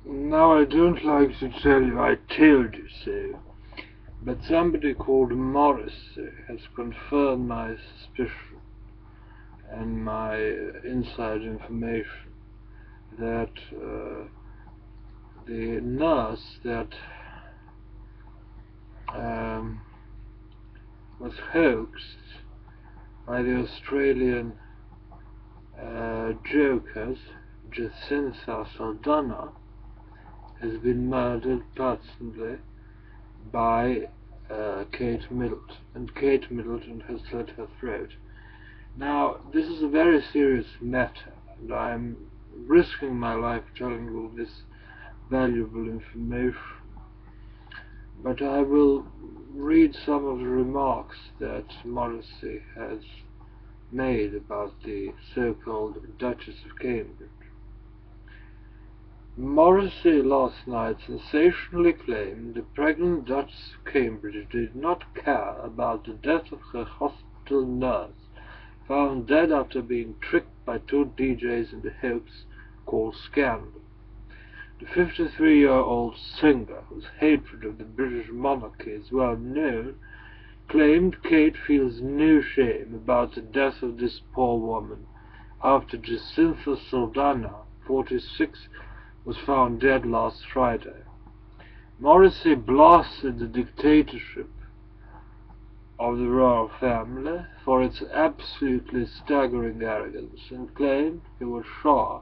Now, I don't like to tell you I told you so, but somebody called Morrissey has confirmed my suspicion and my inside information that the nurse that was hoaxed by the Australian jokers, Jacintha Saldanha, has been murdered personally by Kate Middleton, and Kate Middleton has slit her throat. Now, this is a very serious matter, and I'm risking my life telling you this valuable information, but I will read some of the remarks that Morrissey has made about the so-called Duchess of Cambridge. Morrissey last night sensationally claimed the pregnant Duchess of Cambridge did not care about the death of her hospital nurse, found dead after being tricked by two DJs in the hoax called Scandal. The 53-year-old singer, whose hatred of the British monarchy is well known, claimed Kate feels no shame about the death of this poor woman after Jacintha Saldanha, 46, was found dead last Friday. Morrissey blasted the dictatorship of the royal family for its absolutely staggering arrogance and claimed he was sure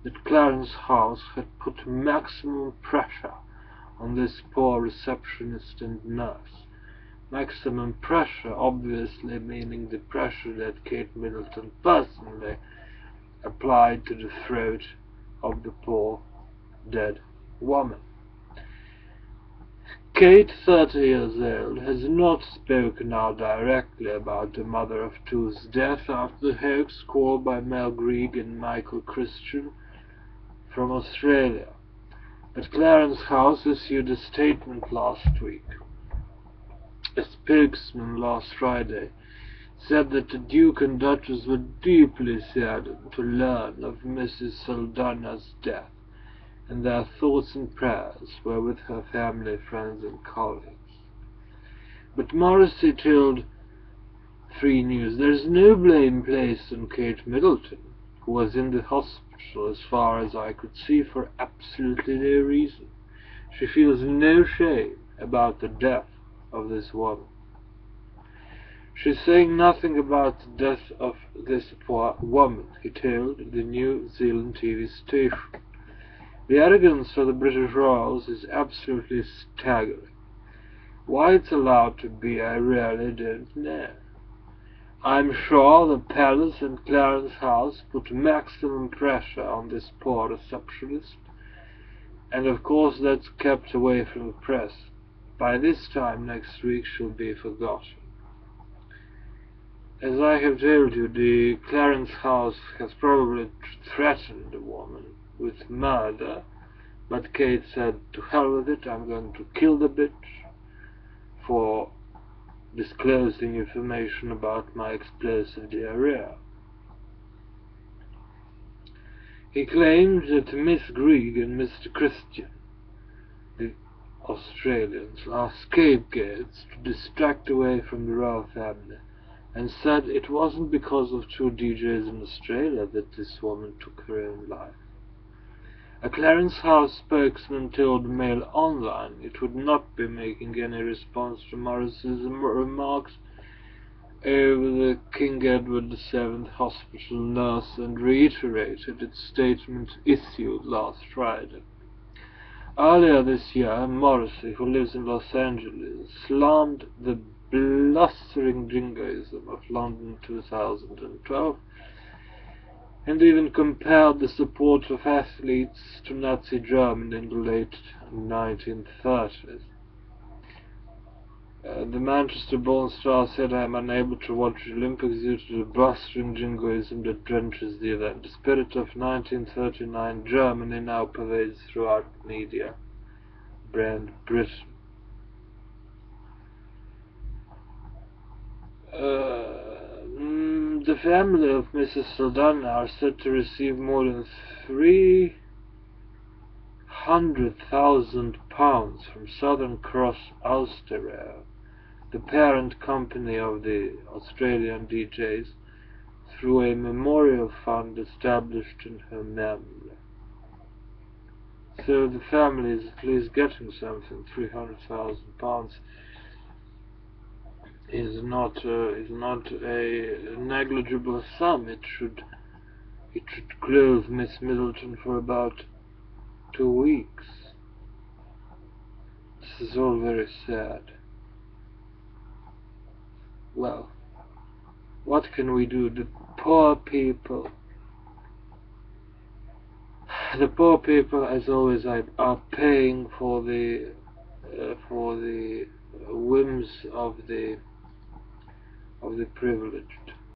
that Clarence House had put maximum pressure on this poor receptionist and nurse. Maximum pressure obviously meaning the pressure that Kate Middleton personally applied to the throat of the poor dead woman. Kate, 30 years old, has not spoken out directly about the mother of two's death after the hoax called by Mel Greig and Michael Christian from Australia, but Clarence House issued a statement last week. A spokesman last Friday said that the Duke and Duchess were deeply saddened to learn of Mrs. Saldanha's death, and their thoughts and prayers were with her family, friends and colleagues. But Morrissey told Free News there is no blame placed on Kate Middleton, who was in the hospital as far as I could see for absolutely no reason. She feels no shame about the death of this woman. She's saying nothing about the death of this poor woman, he told the New Zealand TV station. The arrogance of the British royals is absolutely staggering. Why it's allowed to be, I really don't know. I'm sure the palace and Clarence House put maximum pressure on this poor receptionist, and of course that's kept away from the press. By this time next week she'll be forgotten. As I have told you, the Clarence House has probably threatened the woman with murder, but Kate said, to hell with it, I'm going to kill the bitch for disclosing information about my explosive diarrhea. He claimed that Miss Greig and Mr. Christian, the Australians, are scapegoats to distract away from the royal family, and said it wasn't because of two DJs in Australia that this woman took her own life. A Clarence House spokesman told Mail Online it would not be making any response to Morrissey's remarks over the King Edward VII hospital nurse and reiterated its statement issued last Friday. Earlier this year, Morrissey, who lives in Los Angeles, slammed the blustering jingoism of London 2012 and even compared the support of athletes to Nazi Germany in the late 1930s. The Manchester-born star said, I'm unable to watch the Olympics due to the blustering jingoism that drenches the event. The spirit of 1939 Germany now pervades throughout media. Brand Britain. The family of Mrs. Saldanha are said to receive more than £300 £100,000 from Southern Cross Austereo, the parent company of the Australian DJs, through a memorial fund established in her memory. So the family is at least getting something. £300,000 is not a negligible sum. It should clothe Miss Middleton for about 2 weeks. This is all very sad. Well, what can we do? The poor people, as always, are paying for the whims of the privileged.